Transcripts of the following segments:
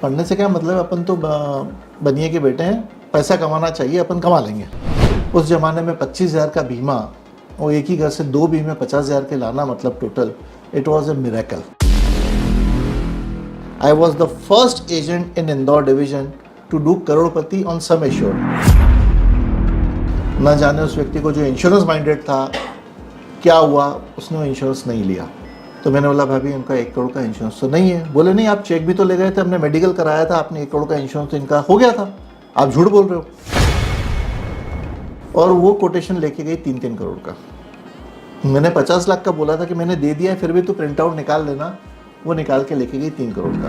पढ़ने से क्या मतलब, अपन तो बनिए के बेटे हैं, पैसा कमाना चाहिए, अपन कमा लेंगे। उस ज़माने में 25,000 का बीमा और एक ही घर से 2 बीमे 50,000 के लाना, मतलब total it was a miracle. I was the first agent in Indore division to do crorepati on sum assured. न जाने उस व्यक्ति को जो इंश्योरेंस माइंडेड था क्या हुआ, उसने वो इंश्योरेंस नहीं लिया। तो मैंने बोला भाभी इनका 1 करोड़ का इंश्योरेंस तो नहीं है। बोले नहीं, आप चेक भी तो ले गए थे, हमने मेडिकल कराया था, आपने 1 करोड़ का इंश्योरेंस तो इनका हो गया था, आप झूठ बोल रहे हो। और वो कोटेशन लेके गई 3-3 करोड़ का। मैंने 50 लाख का बोला था कि मैंने दे दिया है, फिर भी तू प्रिंट आउट निकाल लेना। वो निकाल के लेके गई 3 करोड़ का।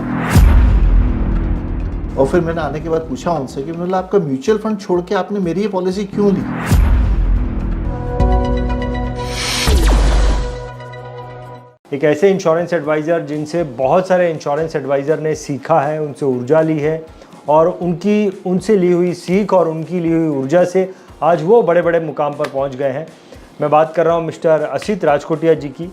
और फिर मैंने आने के बाद पूछा उनसे कि मतलब आपका म्यूचुअल फंड छोड़ के आपने मेरी ये पॉलिसी क्यों ली। एक ऐसे इंश्योरेंस एडवाइज़र जिनसे बहुत सारे इंश्योरेंस एडवाइज़र ने सीखा है, उनसे ऊर्जा ली है और उनसे ली हुई सीख और उनकी ली हुई ऊर्जा से आज वो बड़े बड़े मुकाम पर पहुंच गए हैं। मैं बात कर रहा हूं मिस्टर असित राजकोटिया जी की।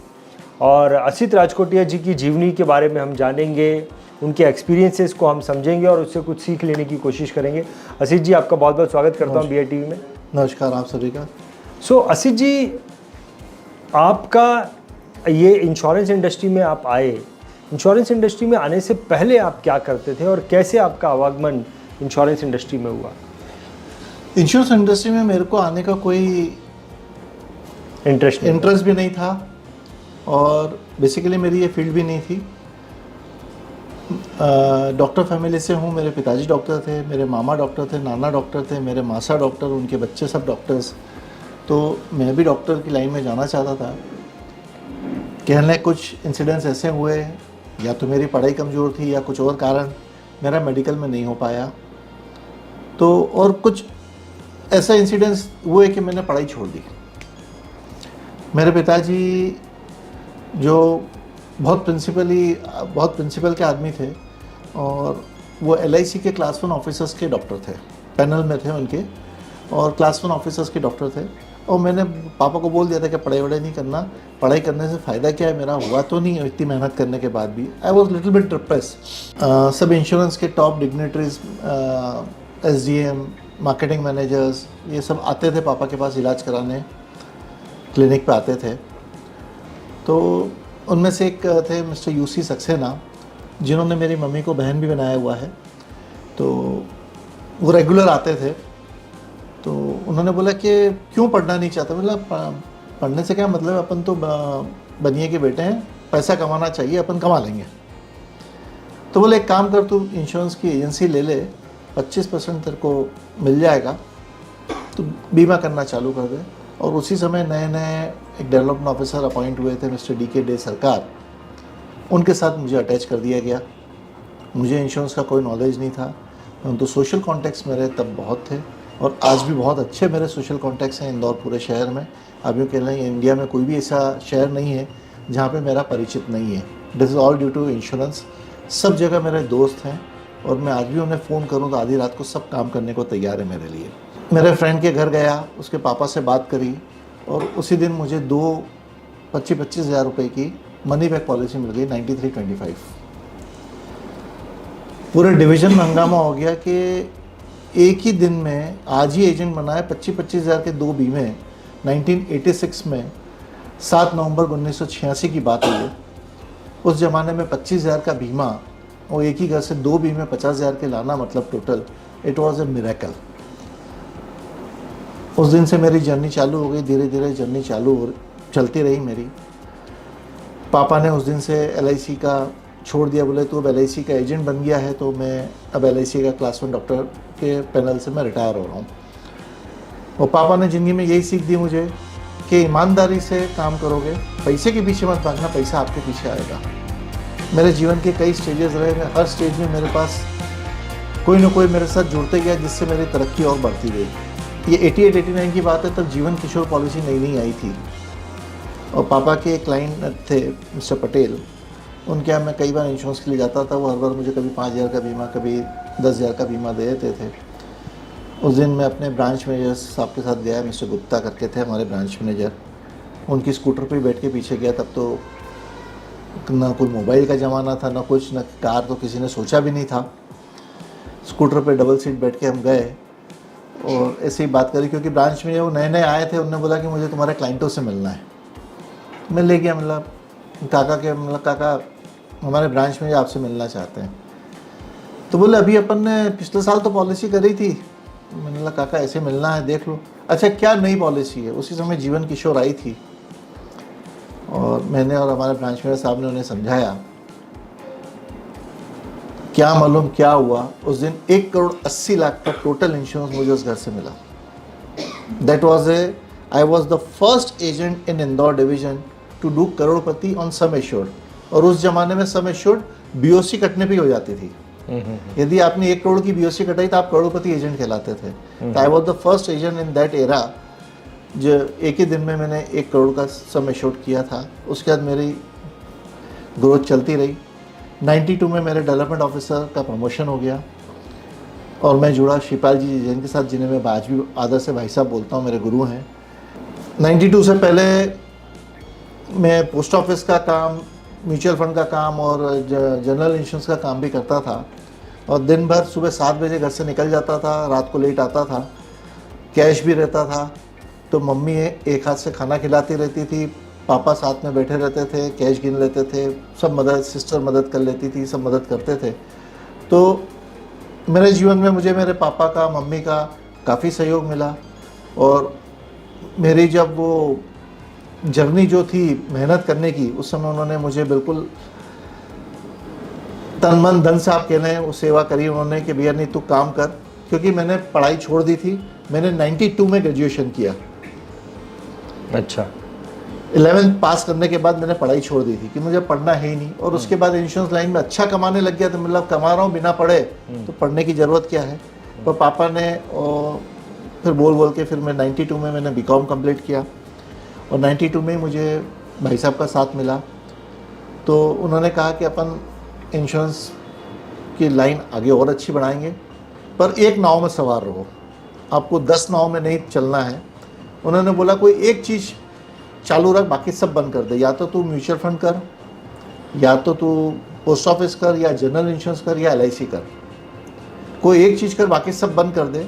और असित राजकोटिया जी की जीवनी के बारे में हम जानेंगे, उनके एक्सपीरियंसेस को हम समझेंगे और उससे कुछ सीख लेने की कोशिश करेंगे। असित जी, आपका बहुत बहुत स्वागत करता हूँ BI TV में। नमस्कार आप सभी का। असित जी, आपका ये इंश्योरेंस इंडस्ट्री में आप आए, इंश्योरेंस इंडस्ट्री में आने से पहले आप क्या करते थे और कैसे आपका आवागमन इंश्योरेंस इंडस्ट्री में हुआ? इंश्योरेंस इंडस्ट्री में मेरे को आने का कोई इंटरेस्ट भी नहीं था और बेसिकली मेरी ये फील्ड भी नहीं थी। डॉक्टर फैमिली से हूँ, मेरे पिताजी डॉक्टर थे, मेरे मामा डॉक्टर थे, नाना डॉक्टर थे, मेरे मासा डॉक्टर, उनके बच्चे सब डॉक्टर्स। तो मैं भी डॉक्टर की लाइन में जाना चाहता था। कहने कुछ इंसिडेंट्स ऐसे हुए, या तो मेरी पढ़ाई कमज़ोर थी या कुछ और कारण मेरा मेडिकल में नहीं हो पाया। तो और कुछ ऐसा इंसिडेंट्स हुए कि मैंने पढ़ाई छोड़ दी। मेरे पिताजी जो बहुत प्रिंसिपल के आदमी थे और वो LIC के क्लास 1 ऑफिसर्स के डॉक्टर थे, पैनल में थे उनके, और क्लास 1 ऑफिसर्स के डॉक्टर थे। और मैंने पापा को बोल दिया था कि पढ़ाई वढ़ाई नहीं करना, पढ़ाई करने से फ़ायदा क्या है, मेरा हुआ तो नहीं इतनी मेहनत करने के बाद भी। I was little bit depressed. सब इंश्योरेंस के top dignitaries, SDM, marketing managers, ये सब आते थे पापा के पास इलाज कराने, क्लिनिक पे आते थे। तो उनमें से एक थे मिस्टर UC सक्सेना, जिन्होंने मेरी मम्मी को बहन भी बनाया हुआ है। तो वो रेगुलर आते थे। तो उन्होंने बोला कि क्यों पढ़ना नहीं चाहता। मतलब पढ़ने से क्या मतलब, अपन तो बनिए के बेटे हैं, पैसा कमाना चाहिए, अपन कमा लेंगे। तो बोले एक काम कर, तू इंश्योरेंस की एजेंसी ले ले, 25% तेरे को मिल जाएगा, तो बीमा करना चालू कर दे। और उसी समय नए नए एक डेवलपमेंट ऑफिसर अपॉइंट हुए थे, मिस्टर DK डे सरकार। उनके साथ मुझे अटैच कर दिया गया। मुझे इंश्योरेंस का कोई नॉलेज नहीं था, तो सोशल कॉन्टैक्ट्स मेरे तब बहुत थे और आज भी बहुत अच्छे मेरे सोशल कॉन्टैक्ट्स हैं इंदौर पूरे शहर में। आप यूँ कह लें इंडिया में कोई भी ऐसा शहर नहीं है जहाँ पे मेरा परिचित नहीं है। This is all due to insurance. सब जगह मेरे दोस्त हैं और मैं आज भी उन्हें फ़ोन करूँ तो आधी रात को सब काम करने को तैयार है मेरे लिए। मेरे फ्रेंड के घर गया, उसके पापा से बात करी और उसी दिन मुझे 25 हज़ार रुपये की मनी बैक पॉलिसी मिल गई, 9325। पूरे डिवीज़न में हंगामा हो गया कि एक ही दिन में आज ही एजेंट बनाए 25 हज़ार के 2 बीमे। 1986 में 7 नवंबर 1986 की बात है। उस ज़माने में 25,000 का बीमा और एक ही घर से 2 बीमे 50,000 के लाना, मतलब total it was a miracle. उस दिन से मेरी जर्नी चालू हो गई, धीरे धीरे जर्नी चलती रही मेरी। पापा ने उस दिन से LIC का छोड़ दिया। बोले तू अब LIC का एजेंट बन गया है, तो मैं अब LIC का क्लास 1 डॉक्टर के पैनल से मैं रिटायर हो रहा हूँ। और पापा ने ज़िंदगी में यही सीख दी मुझे कि ईमानदारी से काम करोगे, पैसे के पीछे मत भागना, पैसा आपके पीछे आएगा। मेरे जीवन के कई स्टेजेस रहे, मैं हर स्टेज में मेरे पास कोई ना कोई मेरे साथ जुड़ते गया, जिससे मेरी तरक्की और बढ़ती गई। ये 88-89 की बात है, तब जीवन किशोर पॉलिसी नई आई थी और पापा के एक क्लाइंट थे मिस्टर पटेल, उनके यहाँ मैं कई बार इंश्योरेंस के लिए जाता था। वो हर बार मुझे कभी 5,000 का बीमा, कभी 10,000 का बीमा दे देते थे। उस दिन मैं अपने ब्रांच मैनेजर साहब के साथ गया, मिस्टर गुप्ता करके थे हमारे ब्रांच मैनेजर। उनकी स्कूटर पे बैठ के पीछे गया। तब तो ना कोई मोबाइल का ज़माना था, ना कुछ, ना कार तो किसी ने सोचा भी नहीं था। स्कूटर पे डबल सीट बैठ के हम गए और ऐसे ही बात करी, क्योंकि ब्रांच में वो नए नए आए थे। उन्होंने बोला कि मुझे तुम्हारे क्लाइंटों से मिलना है। मैं ले गया, मतलब काका हमारे ब्रांच में आपसे मिलना चाहते हैं। तो बोले अभी अपन ने पिछले साल तो पॉलिसी करी थी। मैंने बोला काका ऐसे मिलना है, देख लो। अच्छा क्या नई पॉलिसी है? उसी समय जीवन किशोर आई थी और मैंने और हमारे ब्रांच मैनेजर साहब ने उन्हें समझाया। क्या मालूम क्या हुआ, उस दिन 1,80,00,000 का टोटल इंश्योरेंस मुझे उस घर से मिला। That was I was the first agent in Indore division to do crorepati on sum assured. और उस जमाने में सम एश्योर्ड बीओसी कटने पे ही हो जाती थी। यदि आपने 1 करोड़ की बीओसी कटाई तो आप करोड़पति एजेंट कहलाते थे। तो आई was the first agent in that era जो एक ही दिन में मैंने 1 करोड़ का सम एश्योर्ड किया था। उसके बाद मेरी ग्रोथ चलती रही। 92 में मेरे डेवलपमेंट ऑफिसर का प्रमोशन हो गया और मैं जुड़ा शिवपाल जी जिनके साथ, जिन्हें मैं आज भी आदर से भाई साहब बोलता हूँ, मेरे गुरु हैं। 92 से पहले मैं पोस्ट ऑफिस का काम, म्यूचुअल फंड का काम और जनरल इंश्योरेंस का काम भी करता था। और दिन भर सुबह 7 बजे घर से निकल जाता था, रात को लेट आता था। कैश भी रहता था तो मम्मी एक हाथ से खाना खिलाती रहती थी, पापा साथ में बैठे रहते थे, कैश गिन लेते थे, सब सिस्टर मदद कर लेती थी, सब मदद करते थे। तो मेरे जीवन में मुझे मेरे पापा का, मम्मी का काफ़ी सहयोग मिला। और मेरी जब वो जर्नी जो थी मेहनत करने की, उस समय उन्होंने मुझे बिल्कुल तन मन धन से, आप कह रहे हैं, वो सेवा करी उन्होंने कि भैया नहीं तू काम कर। क्योंकि मैंने पढ़ाई छोड़ दी थी। मैंने 92 में ग्रेजुएशन किया। अच्छा। 11th पास करने के बाद मैंने पढ़ाई छोड़ दी थी कि मुझे पढ़ना है ही नहीं। और उसके बाद इंश्योरेंस लाइन में अच्छा कमाने लग गया। तो मतलब कमा रहा हूँ बिना पढ़े, तो पढ़ने की ज़रूरत क्या है। पर पापा ने फिर बोल के फिर मैं 92 में मैंने बीकॉम कंप्लीट किया। और 92 में मुझे भाई साहब का साथ मिला। तो उन्होंने कहा कि अपन इंश्योरेंस की लाइन आगे और अच्छी बढ़ाएंगे, पर एक नाव में सवार रहो, आपको 10 नाव में नहीं चलना है। उन्होंने बोला कोई एक चीज़ चालू रख, बाकी सब बंद कर दे। या तो तू म्यूचुअल फंड कर, या तो तू पोस्ट ऑफिस कर, या जनरल इंश्योरेंस कर, या LIC कर। कोई एक चीज़ कर, बाकी सब बंद कर दे।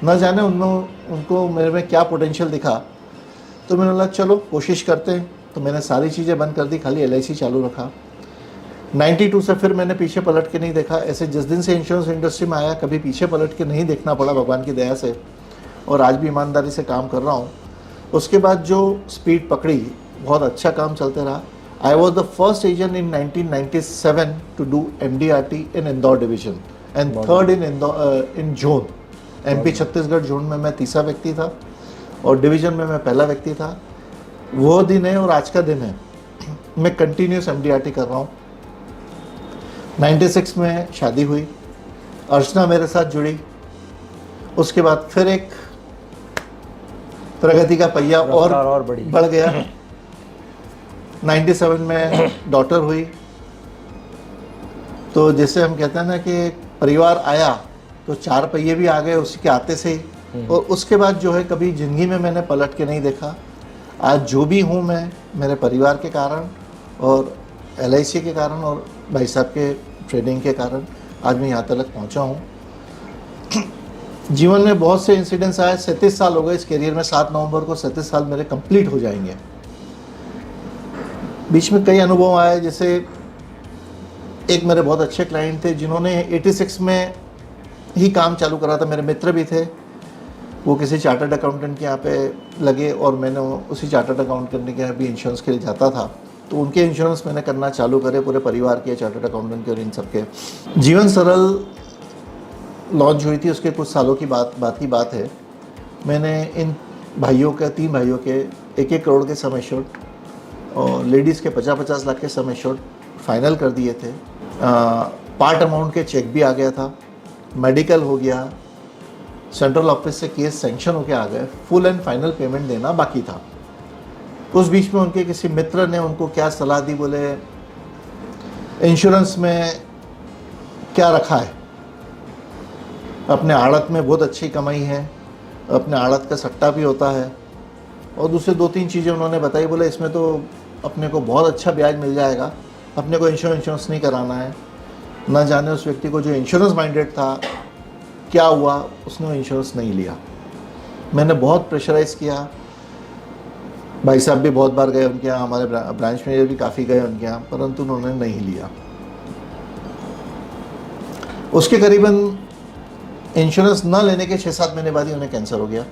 न जाने उनको मेरे में क्या पोटेंशियल दिखा। तो मैंने बोला चलो कोशिश करते हैं। तो मैंने सारी चीज़ें बंद कर दी, खाली LIC चालू रखा। 92 से फिर मैंने पीछे पलट के नहीं देखा। ऐसे जिस दिन से इंश्योरेंस इंडस्ट्री में आया, कभी पीछे पलट के नहीं देखना पड़ा भगवान की दया से। और आज भी ईमानदारी से काम कर रहा हूँ। उसके बाद जो स्पीड पकड़ी, बहुत अच्छा काम चलते रहा। I was the first agent in 1997 to do MDRT in Indore division and third in zone. MP Chhattisgarh zone में मैं तीसरा व्यक्ति था और डिवीजन में मैं पहला व्यक्ति था। वो दिन है और आज का दिन है। मैं कंटिन्यूस MDRT कर रहा हूँ। 96 में शादी हुई, अर्चना मेरे साथ जुड़ी। उसके बाद फिर एक प्रगति का पहिया और बढ़ गया। 97 में डॉटर हुई। तो जैसे हम कहते हैं ना कि परिवार आया तो 4 पहिए भी आ गए उसी के आते से ही। और उसके बाद जो है कभी ज़िंदगी में मैंने पलट के नहीं देखा। आज जो भी हूँ मैं मेरे परिवार के कारण और LIC के कारण और भाई साहब के ट्रेनिंग के कारण आज मैं यहाँ तक पहुँचा हूँ। जीवन में बहुत से इंसिडेंट्स आए। 37 साल हो गए इस करियर में। 7 नवंबर को 37 साल मेरे कंप्लीट हो जाएंगे। बीच में कई अनुभव आए। जैसे एक मेरे बहुत अच्छे क्लाइंट थे जिन्होंने 86 में ही काम चालू करा था। मेरे मित्र भी थे। वो किसी चार्टर्ड अकाउंटेंट के यहाँ पे लगे और मैंने उसी चार्टर्ड अकाउंट करने के यहाँ भी इंश्योरेंस के लिए जाता था। तो उनके इंश्योरेंस मैंने करना चालू करे, पूरे परिवार के, चार्टर्ड अकाउंटेंट के और इन सब के। जीवन सरल लॉन्च हुई थी, उसके कुछ सालों की बात है। मैंने इन भाइयों के, 3 भाइयों के 1-1 करोड़ के सम एश्योर्ड और लेडीज़ के 50-50 लाख के सम एश्योर्ड फाइनल कर दिए थे। पार्ट अमाउंट के चेक भी आ गया था। मेडिकल हो गया। सेंट्रल ऑफिस से केस सेंक्शन होके आ गए। फुल एंड फाइनल पेमेंट देना बाकी था। उस बीच में उनके किसी मित्र ने उनको क्या सलाह दी, बोले इंश्योरेंस में क्या रखा है, अपने आड़त में बहुत अच्छी कमाई है, अपने आड़त का सट्टा भी होता है। और दूसरे 2-3 चीज़ें उन्होंने बताई। बोले इसमें तो अपने को बहुत अच्छा ब्याज मिल जाएगा, अपने को इंश्योरेंस नहीं कराना है। ना जाने उस व्यक्ति को जो इंश्योरेंस माइंडेड था क्या हुआ, उसने वो इंश्योरेंस नहीं लिया। मैंने बहुत प्रेशराइज़ किया, भाई साहब भी बहुत बार गए उनके यहाँ, हमारे ब्रांच में भी काफ़ी गए उनके यहाँ, परंतु उन्होंने नहीं लिया। उसके करीबन इंश्योरेंस ना लेने के 6-7 महीने बाद ही उन्हें कैंसर हो गया।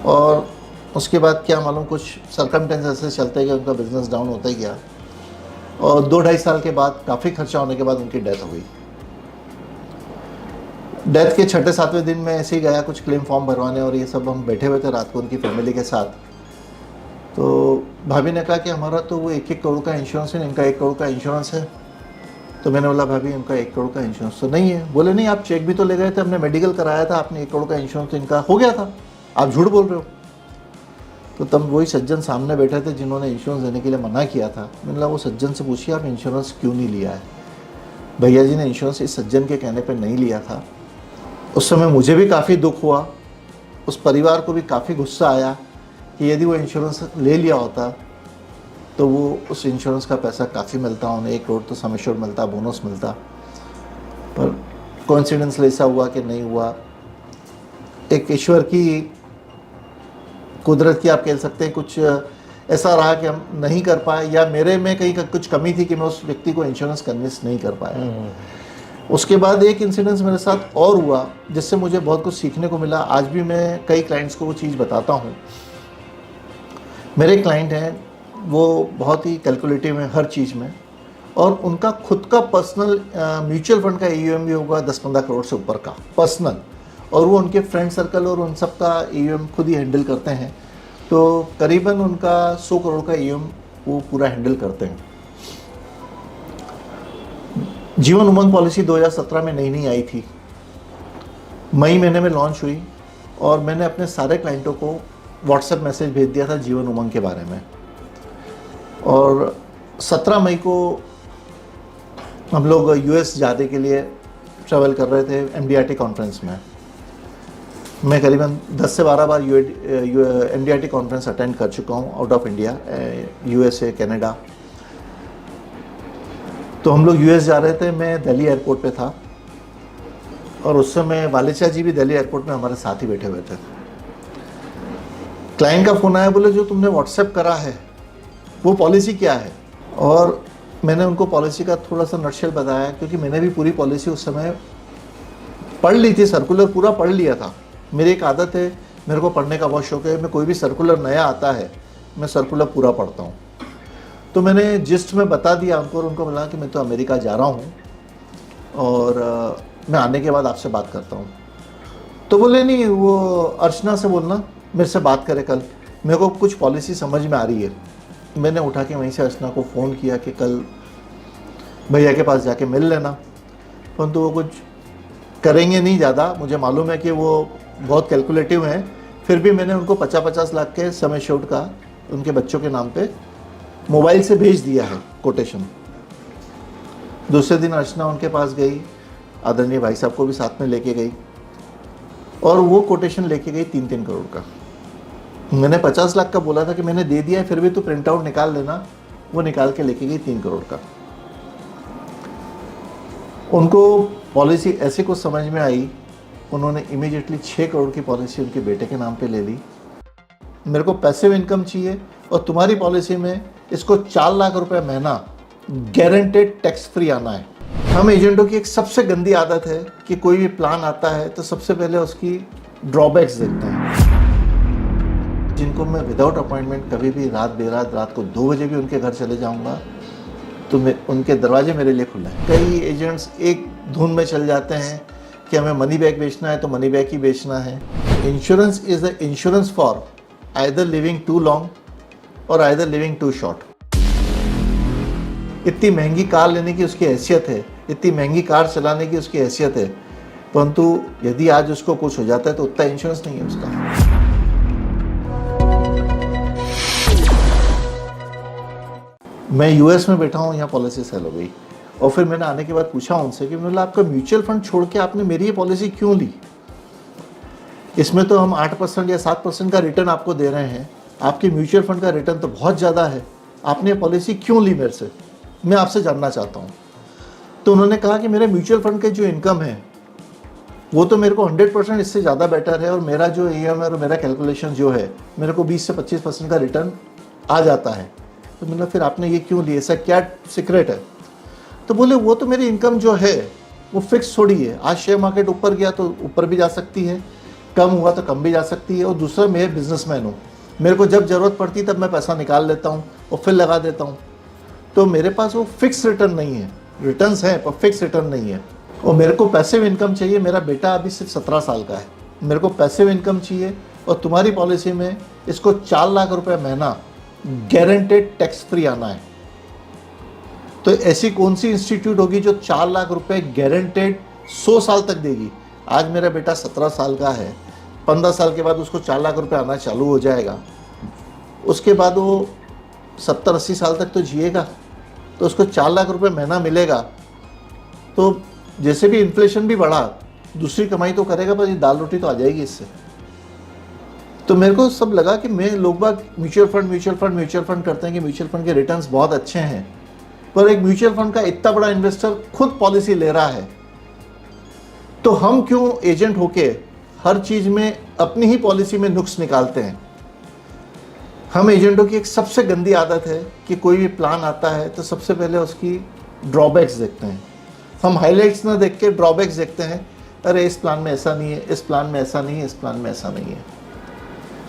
और उसके बाद क्या मालूम कुछ सर्कमस्टेंसेस ऐसे चलते गए, उनका बिजनेस डाउन होता ही गया और 2-2.5 साल के बाद काफ़ी खर्चा होने के बाद उनकी डेथ हो गई। डेथ के 6-7वें दिन में ऐसे ही गया कुछ क्लेम फॉर्म भरवाने और ये सब, हम बैठे हुए थे रात को उनकी फैमिली के साथ। तो भाभी ने कहा कि हमारा तो वो 1-1 करोड़ का इंश्योरेंस है, इनका 1 करोड़ का इंश्योरेंस है। तो मैंने बोला भाभी इनका 1 करोड़ का इंश्योरेंस तो नहीं है। बोले नहीं, आप चेक भी तो ले गए थे, हमने मेडिकल कराया था, आपने 1 करोड़ का इंश्योरेंस तो इनका हो गया था, आप झूठ बोल रहे हो। तो तब वही सज्जन सामने बैठे थे जिन्होंने इंश्योरेंस देने के लिए मना किया था। मैंने बोला वो सज्जन से पूछिए आप इंश्योरेंस क्यों नहीं लिया है। भैया जी ने इंश्योरेंस इस सज्जन के कहने पर नहीं लिया था। उस समय मुझे भी काफ़ी दुख हुआ, उस परिवार को भी काफ़ी गुस्सा आया कि यदि वो इंश्योरेंस ले लिया होता तो वो उस इंश्योरेंस का पैसा काफ़ी मिलता, उन्हें 1 करोड़ तो सम एश्योर्ड मिलता, बोनस मिलता। पर कोइंसिडेंस ऐसा हुआ कि नहीं हुआ। एक ईश्वर की कुदरत की आप कह सकते हैं, कुछ ऐसा रहा कि हम नहीं कर पाए, या मेरे में कहीं कुछ कमी थी कि मैं उस व्यक्ति को इंश्योरेंस कन्विंस नहीं कर पाया। उसके बाद एक इंसिडेंस मेरे साथ और हुआ जिससे मुझे बहुत कुछ सीखने को मिला। आज भी मैं कई क्लाइंट्स को वो चीज़ बताता हूँ। मेरे क्लाइंट हैं, वो बहुत ही कैलकुलेटिव हैं हर चीज़ में, और उनका खुद का पर्सनल म्यूचुअल फंड का AUM भी होगा 10-15 करोड़ से ऊपर का पर्सनल, और वो उनके फ्रेंड सर्कल और उन सब का AUM खुद ही हैंडल करते हैं। तो करीबन उनका 100 करोड़ का AUM वो पूरा हैंडल करते हैं। जीवन उमंग पॉलिसी 2017 में नई आई थी, मई महीने में लॉन्च हुई, और मैंने अपने सारे क्लाइंटों को व्हाट्सएप मैसेज भेज दिया था जीवन उमंग के बारे में। और 17 मई को हम लोग US जाने के लिए ट्रैवल कर रहे थे MDRT कॉन्फ्रेंस में। मैं करीबन 10 से 12 बार MDRT कॉन्फ्रेंस अटेंड कर चुका हूँ out of India, USA, Canada. तो हम लोग US जा रहे थे, मैं दिल्ली एयरपोर्ट पे था, और उस समय वालिचा जी भी दिल्ली एयरपोर्ट में हमारे साथ ही बैठे हुए थे। क्लाइंट का फ़ोन आया, बोले जो तुमने व्हाट्सएप करा है वो पॉलिसी क्या है। और मैंने उनको पॉलिसी का थोड़ा सा नटशेल बताया, क्योंकि मैंने भी पूरी पॉलिसी उस समय पढ़ ली थी, सर्कुलर पूरा पढ़ लिया था। मेरी एक आदत है, मेरे को पढ़ने का बहुत शौक है, मैं कोई भी सर्कुलर नया आता है मैं सर्कुलर पूरा पढ़ता हूँ। तो मैंने जिस्ट में बता दिया उनको, और उनको बोला कि मैं तो अमेरिका जा रहा हूँ और मैं आने के बाद आपसे बात करता हूँ। तो बोले नहीं, वो अर्चना से बोलना मेरे से बात करे कल, मेरे को कुछ पॉलिसी समझ में आ रही है। मैंने उठा के वहीं से अर्चना को फ़ोन किया कि कल भैया के पास जाके मिल लेना, परंतु वो कुछ करेंगे नहीं ज़्यादा, मुझे मालूम है कि वो बहुत कैलकुलेटिव हैं। फिर भी मैंने उनको 50-50 लाख के सम एश्योर्ड का उनके बच्चों के नाम पे मोबाइल से भेज दिया है कोटेशन। दूसरे दिन अर्चना उनके पास गई, आदरणीय भाई साहब को भी साथ में लेके गई, और वो कोटेशन लेके गई 3-3 करोड़ का। मैंने 50 लाख का बोला था कि मैंने दे दिया है, फिर भी तो प्रिंट आउट निकाल लेना। वो निकाल के लेके गई 3 करोड़ का। उनको पॉलिसी ऐसे कुछ समझ में आई, उन्होंने इमीडिएटली 6 करोड़ की पॉलिसी उनके बेटे के नाम पे ले ली। मेरे को पैसिव इनकम चाहिए, और तुम्हारी पॉलिसी में इसको 4 लाख रुपए महीना गारंटेड टैक्स फ्री आना है। हम एजेंटों की एक सबसे गंदी आदत है कि कोई भी प्लान आता है तो सबसे पहले उसकी ड्रॉबैक्स देखते हैं। जिनको मैं विदाउट अपॉइंटमेंट कभी भी रात को 2 बजे भी उनके घर चले जाऊंगा तो उनके दरवाजे मेरे लिए खुले हैं। कई एजेंट्स एक धुन में चल जाते हैं कि हमें मनी बैग बेचना है तो मनी बैग ही बेचना है। Insurance is the insurance for either living too long और आइदर लिविंग टू शॉर्ट। इतनी महंगी कार लेने की उसकी हैसियत है, इतनी महंगी कार चलाने की उसकी हैसियत है, परंतु यदि आज उसको कुछ हो जाता है तो उतना इंश्योरेंस नहीं है उसका। मैं US में बैठा हूँ, यहाँ पॉलिसी सेल हो गई, और फिर मैंने आने के बाद पूछा उनसे कि मतलब आपका म्यूचुअल फंड छोड़ के आपने मेरी ये पॉलिसी क्यों ली? इसमें तो हम 8% या 7% का रिटर्न आपको दे रहे हैं, आपके म्यूचुअल फंड का रिटर्न तो बहुत ज़्यादा है, आपने ये पॉलिसी क्यों ली मेरे से? मैं आपसे जानना चाहता हूँ। तो उन्होंने कहा कि मेरे म्यूचुअल फंड के जो इनकम है वो तो मेरे को 100% इससे ज़्यादा बेटर है, और मेरा जो EM और मेरा कैलकुलेशन जो है मेरे को 20 से 25% का रिटर्न आ जाता है। तो मैंने फिर आपने ये क्यों लिया, ऐसा क्या सीक्रेट है? तो बोले वो तो मेरी इनकम जो है वो फिक्स थोड़ी है, आज शेयर मार्केट ऊपर गया तो ऊपर भी जा सकती है, कम हुआ तो कम भी जा सकती है, और दूसरा मैं बिजनेसमैन हूँ, मेरे को जब ज़रूरत पड़ती तब मैं पैसा निकाल लेता हूँ और फिर लगा देता हूँ। तो मेरे पास वो फिक्स रिटर्न नहीं है, रिटर्न्स हैं पर फिक्स रिटर्न नहीं है। और मेरे को पैसिव इनकम चाहिए। मेरा बेटा अभी सिर्फ 17 साल का है, मेरे को पैसिव इनकम चाहिए, और तुम्हारी पॉलिसी में इसको 4 लाख रुपए महीना गारंटेड टैक्स फ्री आना है। तो ऐसी कौन सी इंस्टीट्यूट होगी जो 4 लाख रुपए गारंटेड 100 साल तक देगी? आज मेरा बेटा 17 साल का है, 15 साल के बाद उसको 4 लाख रुपए आना चालू हो जाएगा, उसके बाद वो 70-80 साल तक तो जिएगा, तो उसको 4 लाख रुपए महीना मिलेगा। तो जैसे भी इन्फ्लेशन भी बढ़ा, दूसरी कमाई तो करेगा, पर ये दाल रोटी तो आ जाएगी इससे। तो मेरे को सब लगा कि मैं लोग बाग म्यूचुअल फंड करते हैं कि म्यूचुअल फंड के रिटर्न्स बहुत अच्छे हैं, पर एक म्यूचुअल फंड का इतना बड़ा इन्वेस्टर खुद पॉलिसी ले रहा है, तो हम क्यों एजेंट होके हर चीज में अपनी ही पॉलिसी में नुक्स निकालते हैं? हम एजेंटों की एक सबसे गंदी आदत है कि कोई भी प्लान आता है तो सबसे पहले उसकी ड्रॉबैक्स देखते हैं। हम हाइलाइट्स ना देख के ड्रॉबैक्स देखते हैं, अरे इस प्लान में ऐसा नहीं है, इस प्लान में ऐसा नहीं है, इस प्लान में ऐसा नहीं है।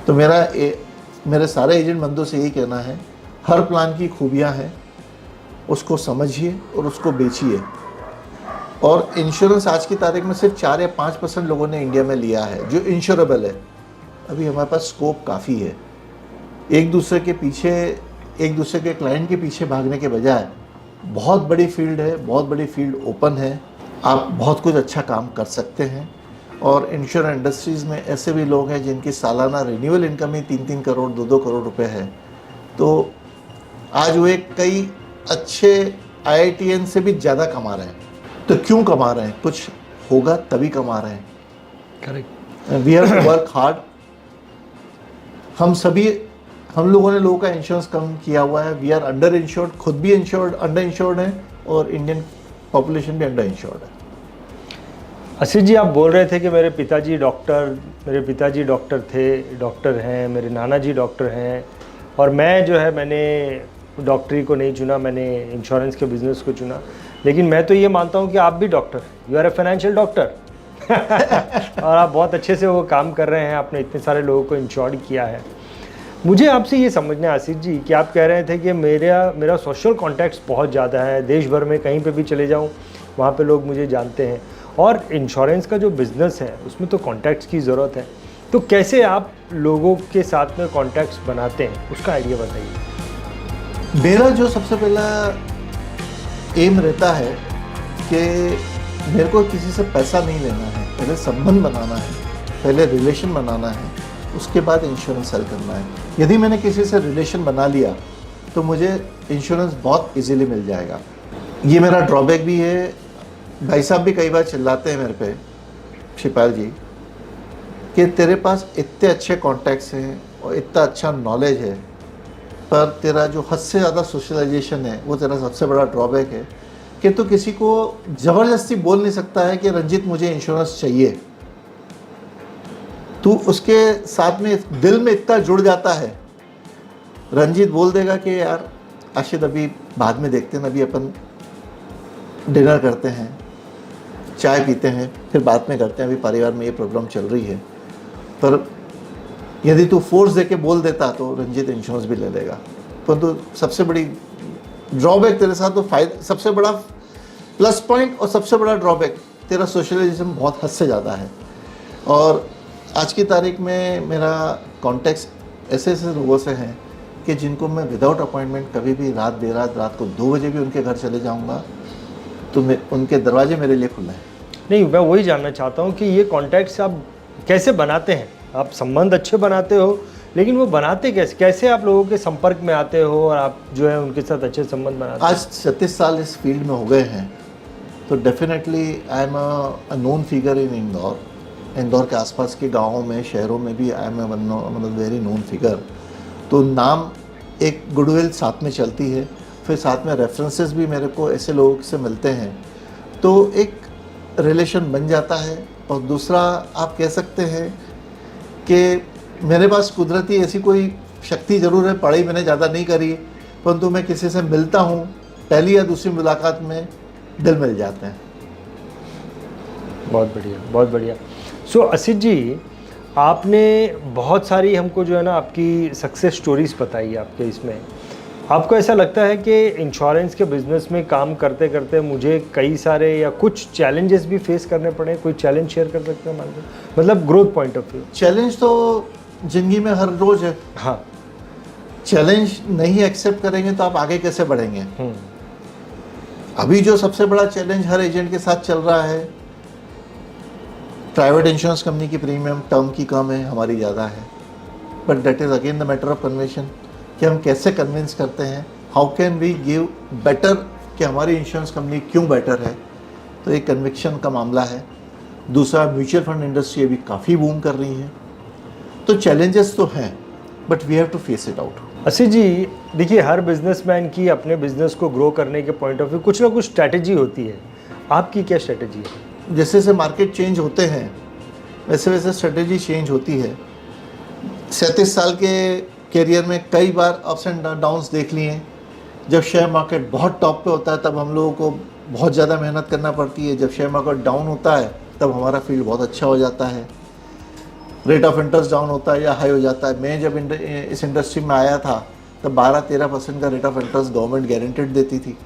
तो मेरे सारे एजेंट बंदों से यही कहना है, हर प्लान की खूबियां हैं, उसको समझिए और उसको बेचिए। और इंश्योरेंस आज की तारीख में सिर्फ 4 या 5% लोगों ने इंडिया में लिया है जो इंश्योरेबल है। अभी हमारे पास स्कोप काफ़ी है। एक दूसरे के क्लाइंट के पीछे भागने के बजाय बहुत बड़ी फील्ड है, बहुत बड़ी फील्ड ओपन है, आप बहुत कुछ अच्छा काम कर सकते हैं। और इंश्योरेंस इंडस्ट्रीज़ में ऐसे भी लोग हैं जिनकी सालाना रिन्यूअल इनकम ही 3-3 करोड़ 2-2 करोड़ रुपए है। तो आज वो एक कई अच्छे IITN से भी ज़्यादा कमा रहे हैं। तो क्यों कमा रहे हैं? कुछ होगा तभी कमा रहे हैं। Correct. We have to work hard. हम लोगों ने लोगों का इंश्योरेंस कम किया हुआ है। वी आर अंडर इंश्योर्ड, खुद भी अंडर इंश्योर्ड है, और इंडियन पॉपुलेशन भी अंडर इंश्योर्ड है। आशीष जी, आप बोल रहे थे कि मेरे पिताजी डॉक्टर थे, डॉक्टर हैं, मेरे नाना जी डॉक्टर हैं, और मैंने डॉक्टरी को नहीं चुना, मैंने इंश्योरेंस के बिज़नेस को चुना। लेकिन मैं तो ये मानता हूँ कि आप भी doctor, you are a financial doctor और आप बहुत अच्छे से वो काम कर रहे हैं, आपने इतने सारे लोगों को इंश्योर किया है। मुझे आपसे ये समझना है आशीष जी कि आप कह रहे थे कि मेरा सोशल कॉन्टैक्ट्स बहुत ज़्यादा है, देश भर में कहीं पे भी चले जाऊँ वहाँ पे लोग मुझे जानते हैं, और इंश्योरेंस का जो बिज़नेस है उसमें तो कॉन्टैक्ट्स की ज़रूरत है। तो कैसे आप लोगों के साथ में कॉन्टैक्ट्स बनाते हैं, उसका आइडिया बताइए। मेरा जो सबसे पहला एम रहता है कि मेरे को किसी से पैसा नहीं लेना है, पहले संबंध बनाना है, पहले रिलेशन बनाना है, उसके बाद इंश्योरेंस सेल करना है। यदि मैंने किसी से रिलेशन बना लिया तो मुझे इंश्योरेंस बहुत इजीली मिल जाएगा। ये मेरा ड्रॉबैक भी है। भाई साहब भी कई बार चिल्लाते हैं मेरे पे, शिपाल जी, कि तेरे पास इतने अच्छे कॉन्टैक्ट्स हैं और इतना अच्छा नॉलेज है, पर तेरा जो हद से ज़्यादा सोशलाइजेशन है वो तेरा सबसे बड़ा ड्रॉबैक है कि तू किसी को ज़बरदस्ती बोल नहीं सकता है कि रंजीत मुझे इंश्योरेंस चाहिए। तू उसके साथ में दिल में इतना जुड़ जाता है, रंजीत बोल देगा कि यार आशिद अभी बाद में देखते हैं, अभी अपन डिनर करते हैं, चाय पीते हैं, फिर बाद में करते हैं, अभी परिवार में ये प्रॉब्लम चल रही है। पर यदि तू फोर्स देके बोल देता तो रंजीत इंश्योरेंस भी ले लेगा। परंतु सबसे बड़ी ड्रॉबैक तेरे साथ तो सबसे बड़ा प्लस पॉइंट और सबसे बड़ा ड्रॉबैक तेरा सोशलाइजेशन बहुत हद से ज़्यादा है। और आज की तारीख में मेरा कॉन्टेक्ट ऐसे लोगों से हैं कि जिनको मैं विदाउट अपॉइंटमेंट कभी भी रात को 2 बजे भी उनके घर चले जाऊंगा तो उनके दरवाजे मेरे लिए खुले हैं। नहीं, मैं वही जानना चाहता हूँ कि ये कॉन्टैक्ट्स आप कैसे बनाते हैं? आप संबंध अच्छे बनाते हो, लेकिन वो बनाते कैसे आप लोगों के संपर्क में आते हो और आप जो है उनके साथ अच्छे संबंध बनाते हो? आज 36 साल इस फील्ड में हो गए हैं, तो definitely I am a known figure in Indore के आसपास के गाँवों में, शहरों में भी आई एम मतलब वेरी नोन फिगर। तो नाम एक गुडविल साथ में चलती है, फिर साथ में रेफरेंसेस भी मेरे को ऐसे लोगों से मिलते हैं तो एक रिलेशन बन जाता है। और दूसरा आप कह सकते हैं कि मेरे पास कुदरती ऐसी कोई शक्ति ज़रूर है, पढ़ाई मैंने ज़्यादा नहीं करी, परंतु मैं किसी से मिलता हूँ, पहली या दूसरी मुलाकात में दिल मिल जाते हैं। बहुत बढ़िया, बहुत बढ़िया। सो असित जी, आपने बहुत सारी हमको जो है ना आपकी सक्सेस स्टोरीज बताई आपके इसमें। आपको ऐसा लगता है कि इंश्योरेंस के बिज़नेस में काम करते करते मुझे कई सारे या कुछ चैलेंजेस भी फेस करने पड़े? कोई चैलेंज शेयर कर सकते हैं मान लो, मतलब growth point of view? Challenge तो ज़िंदगी में हर रोज़ है। हाँ। चैलेंज नहीं एक्सेप्ट करेंगे तो आप आगे कैसे बढ़ेंगे? अभी जो सबसे बड़ा चैलेंज हर एजेंट के साथ चल रहा है, प्राइवेट इंश्योरेंस कंपनी की प्रीमियम टर्म की कम है, हमारी ज़्यादा है। But that is again the matter of convention कि हम कैसे कन्विंस करते हैं, how can we give better, कि हमारी इंश्योरेंस कंपनी क्यों बेटर है। तो एक कन्विक्शन का मामला है। दूसरा, म्यूचुअल फंड इंडस्ट्री अभी काफ़ी बूम कर रही है। तो चैलेंजेस तो हैं, but we have to face it out. Asit ji, देखिए हर बिजनेसमैन की अपने बिजनेस को ग्रो करने के पॉइंट ऑफ व्यू कुछ ना कुछ स्ट्रैटेजी होती है। आपकी क्या स्ट्रैटेजी है? जैसे जैसे मार्केट चेंज होते हैं वैसे वैसे स्ट्रेटेजी चेंज होती है। 37 साल के कैरियर में कई बार अप्स एंड डाउन्स देख लिए। जब शेयर मार्केट बहुत टॉप पे होता है तब हम लोगों को बहुत ज़्यादा मेहनत करना पड़ती है। जब शेयर मार्केट डाउन होता है तब हमारा फील्ड बहुत अच्छा हो जाता है। रेट ऑफ इंटरेस्ट डाउन होता है या हाई हो जाता है। मैं जब इस इंडस्ट्री में आया था तब 12-13% का rate of interest government guaranteed देती थी।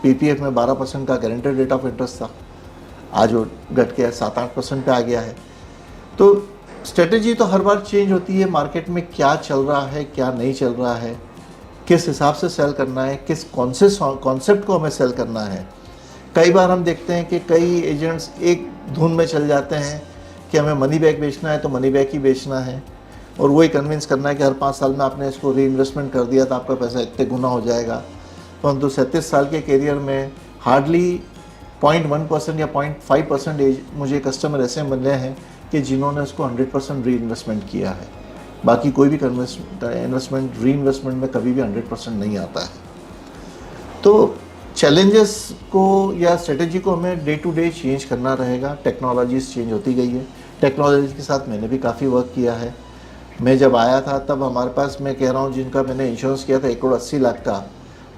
पीपीएफ में 12% का गारंटेड रेट ऑफ इंटरेस्ट था। आज वो घट के 7-8% पे आ गया है। तो स्ट्रेटेजी तो हर बार चेंज होती है। मार्केट में क्या चल रहा है, क्या नहीं चल रहा है, किस हिसाब से सेल करना है, किस कॉन्सेप्ट को हमें सेल करना है। कई बार हम देखते हैं कि कई एजेंट्स एक धुन में चल जाते हैं कि हमें मनी बैक बेचना है तो मनी बैक ही बेचना है, और वही कन्विंस करना है कि हर 5 साल में आपने इसको री इन्वेस्टमेंट कर दिया तो आपका पैसा इतने गुना हो जाएगा। परंतु 37 साल के कैरियर में हार्डली 0.1% या 0.5% मुझे कस्टमर ऐसे मिले हैं कि जिन्होंने उसको 100% री इन्वेस्टमेंट किया है। बाकी कोई भी इन्वेस्टमेंट री इन्वेस्टमेंट में कभी भी 100% नहीं आता है। तो चैलेंजेस को या स्ट्रेटेजी को हमें डे टू डे चेंज करना रहेगा। टेक्नोलॉजीज चेंज होती गई है। टेक्नोलॉजी के साथ मैंने भी काफ़ी वर्क किया है। मैं जब आया था तब हमारे पास, मैं कह रहा हूँ, जिनका मैंने इंश्योरेंस किया था 1,80 लाख का,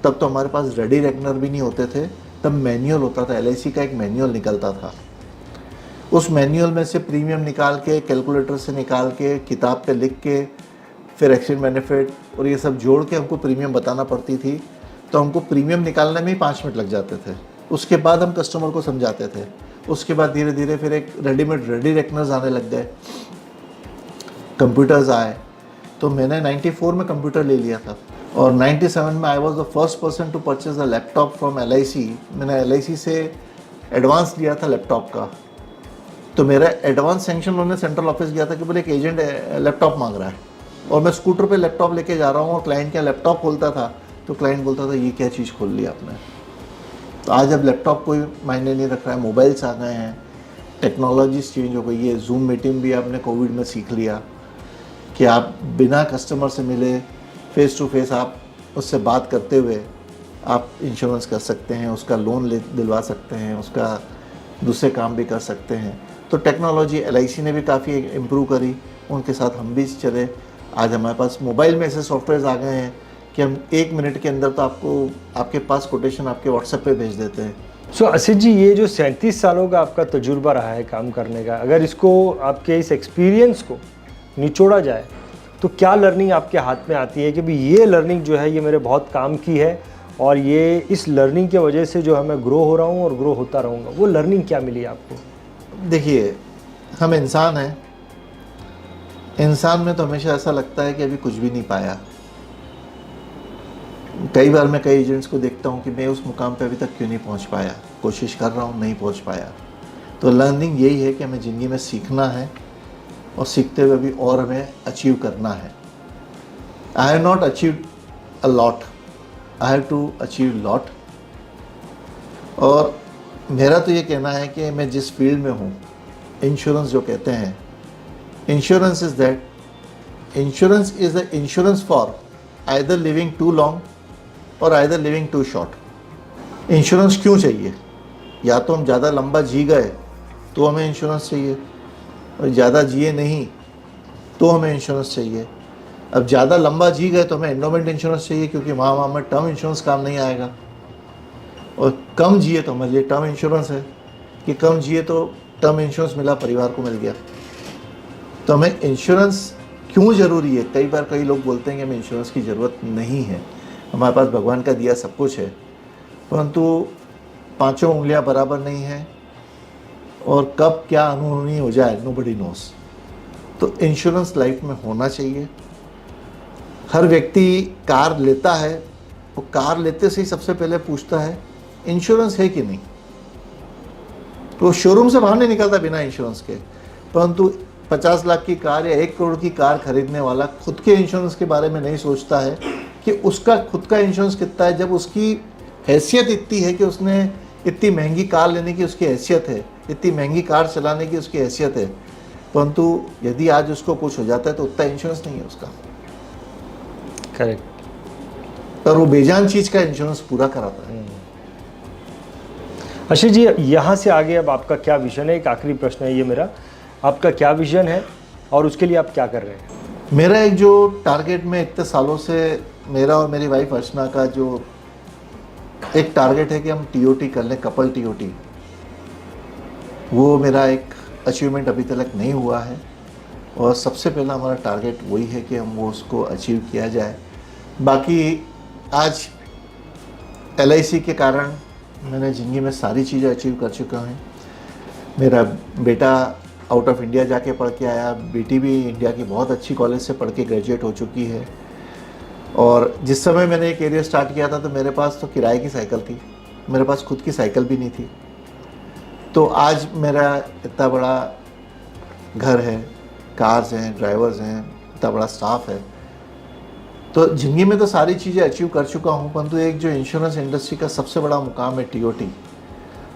तब तो हमारे पास रेडी रेकनर भी नहीं होते थे। तब मैनुअल होता था, LIC का एक मैनुअल निकलता था। उस मैनुअल में से प्रीमियम निकाल के, कैलकुलेटर से निकाल के, किताब पे लिख के, फिर एक्सीडेंट बेनिफिट और ये सब जोड़ के हमको प्रीमियम बताना पड़ती थी। तो हमको प्रीमियम निकालने में ही 5 मिनट लग जाते थे। उसके बाद हम कस्टमर को समझाते थे। उसके बाद धीरे धीरे फिर एक रेडीमेड रेडी रेकनर्स आने लग गए, कंप्यूटर्स आए। तो मैंने 94 में कंप्यूटर ले लिया था और 97 में I was the first person to purchase a laptop from LIC। मैंने LIC से एडवांस लिया था लैपटॉप का। तो मेरा एडवांस सेंक्शन उन्होंने सेंट्रल ऑफिस गया था कि बोले एक एजेंट लैपटॉप मांग रहा है, और मैं स्कूटर पे लैपटॉप लेके जा रहा हूँ और क्लाइंट के लैपटॉप खोलता था तो क्लाइंट बोलता था ये क्या चीज़ खोल ली आपने। तो आज अब लैपटॉप कोई मायने नहीं रख रहा है, मोबाइल्स आ गए हैं, टेक्नोलॉजीज चेंज हो गई है। जूम मीटिंग भी आपने कोविड में सीख लिया कि आप बिना कस्टमर से मिले फेस टू फेस आप उससे बात करते हुए आप इंश्योरेंस कर सकते हैं, उसका लोन दिलवा सकते हैं, उसका दूसरे काम भी कर सकते हैं। तो टेक्नोलॉजी LIC ने भी काफ़ी इम्प्रूव करी, उनके साथ हम भी चले। आज हमारे पास मोबाइल में ऐसे सॉफ्टवेयर आ गए हैं कि हम 1 मिनट के अंदर तो आपके पास कोटेशन आपके WhatsApp पे भेज देते हैं। सो असित जी, ये जो 37 सालों का आपका तजुर्बा रहा है काम करने का, अगर इसको आपके इस एक्सपीरियंस को निचोड़ा जाए तो क्या लर्निंग आपके हाथ में आती है कि भाई ये लर्निंग जो है ये मेरे बहुत काम की है और ये इस लर्निंग की वजह से जो है मैं ग्रो हो रहा हूँ और ग्रो होता रहूँगा? वो लर्निंग क्या मिली आपको? देखिए, हम इंसान हैं। इंसान में तो हमेशा ऐसा लगता है कि अभी कुछ भी नहीं पाया। कई बार मैं कई एजेंट्स को देखता हूँ कि मैं उस मुकाम पे अभी तक क्यों नहीं पहुँच पाया, कोशिश कर रहा हूँ नहीं पहुँच पाया। तो लर्निंग यही है कि हमें ज़िंदगी में सीखना है और सीखते हुए भी और हमें अचीव करना है। I have not achieved a lot, I have to achieve lot. और मेरा तो ये कहना है कि मैं जिस फील्ड में हूँ, इंश्योरेंस जो कहते हैं, insurance is that, insurance is the insurance for either living too long और either living too short. Insurance क्यों चाहिए? या तो हम ज़्यादा लंबा जी गए तो हमें इंश्योरेंस चाहिए, और ज़्यादा जिए नहीं तो हमें इंश्योरेंस चाहिए। अब ज़्यादा लंबा जी गए तो हमें एंडोमेंट इंश्योरेंस चाहिए, क्योंकि वहाँ में टर्म इंश्योरेंस काम नहीं आएगा। और कम जिए तो हमारे लिए टर्म इंश्योरेंस है कि कम जिए तो टर्म इंश्योरेंस मिला, परिवार को मिल गया। तो हमें इंश्योरेंस क्यों ज़रूरी है? कई बार कई लोग बोलते हैं कि हमें इंश्योरेंस की ज़रूरत नहीं है, हमारे पास भगवान का दिया सब कुछ है, परंतु पांचों उंगलियां बराबर नहीं हैं और कब क्या अनहोनी हो जाए नोबडी नोस। तो इंश्योरेंस लाइफ में होना चाहिए। हर व्यक्ति कार लेता है, वो कार लेते से ही सबसे पहले पूछता है इंश्योरेंस है कि नहीं। तो शोरूम से बाहर नहीं निकलता बिना इंश्योरेंस के। परंतु 50 लाख की कार या 1 करोड़ की कार खरीदने वाला खुद के इंश्योरेंस के बारे में नहीं सोचता है कि उसका खुद का इंश्योरेंस कितना है, जब उसकी हैसियत इतनी है कि उसने इतनी महंगी कार लेने की उसकी हैसियत है, इतनी महंगी कार चलाने की उसकी हैसियत है, परंतु यदि आज उसको कुछ हो जाता है तो उतना इंश्योरेंस नहीं है उसका। करेक्ट। पर वो बेजान चीज़ का इंश्योरेंस पूरा कराता है। आशीष जी, यहाँ से आगे अब आपका क्या विजन है? एक आखिरी प्रश्न है ये मेरा, आपका क्या विजन है और उसके लिए आप क्या कर रहे हैं? मेरा एक जो टारगेट में इतने सालों से मेरा और मेरी वाइफ अर्चना का जो एक टारगेट है कि हम टीओटी कर लें, कपल टीओटी, वो मेरा एक अचीवमेंट अभी तक नहीं हुआ है। और सबसे पहला हमारा टारगेट वही है कि हम वो उसको अचीव किया जाए। बाकी आज LIC के कारण मैंने ज़िंदगी में सारी चीज़ें अचीव कर चुका हूँ। मेरा बेटा आउट ऑफ इंडिया जाके पढ़ के आया, बेटी भी इंडिया की बहुत अच्छी कॉलेज से पढ़ के ग्रेजुएट हो चुकी है। और जिस समय मैंने ये करियर स्टार्ट किया था तो मेरे पास तो किराए की साइकिल थी, मेरे पास खुद की साइकिल भी नहीं थी। तो आज मेरा इतना बड़ा घर है, कार्स हैं, ड्राइवर्स हैं, इतना बड़ा स्टाफ है। तो ज़िंदगी में तो सारी चीज़ें अचीव कर चुका हूँ, परंतु एक जो इंश्योरेंस इंडस्ट्री का सबसे बड़ा मुकाम है टीओटी,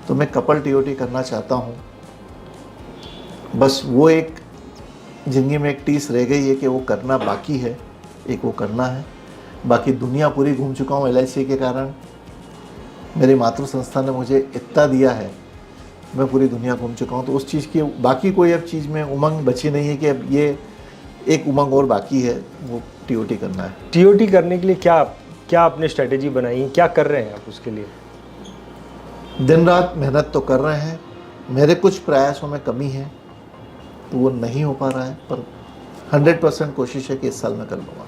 तो मैं कपल टीओटी करना चाहता हूँ। बस वो एक ज़िंदगी में एक टीस रह गई है कि वो करना बाकी है, एक वो करना है। बाकी दुनिया पूरी घूम चुका हूँ LIC के कारण। मेरी मातृ संस्था ने मुझे इतना दिया है, मैं पूरी दुनिया घूम चुका हूँ। तो उस चीज़ की बाकी कोई अब चीज़ में उमंग बची नहीं है कि अब ये एक उमंग और बाकी है, वो टीओटी करना है। टीओटी करने के लिए क्या आपने स्ट्रेटेजी बनाई है, क्या कर रहे हैं आप उसके लिए? दिन रात मेहनत तो कर रहे हैं, मेरे कुछ प्रयासों में कमी है तो वो नहीं हो पा रहा है, पर 100% कोशिश है कि इस साल मैं कर लूँगा।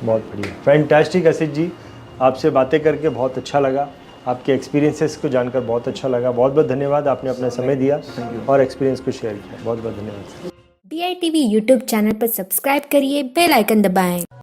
बहुत बढ़िया, फैंटास्टिक आशीष जी, आपसे बातें करके बहुत अच्छा लगा, आपके एक्सपीरियंसेस को जानकर बहुत अच्छा लगा। बहुत बहुत धन्यवाद, आपने अपना समय दिया और एक्सपीरियंस को शेयर किया। बहुत बहुत धन्यवाद। DITV यूट्यूब चैनल पर सब्सक्राइब करिए, बेल आइकन दबाएं।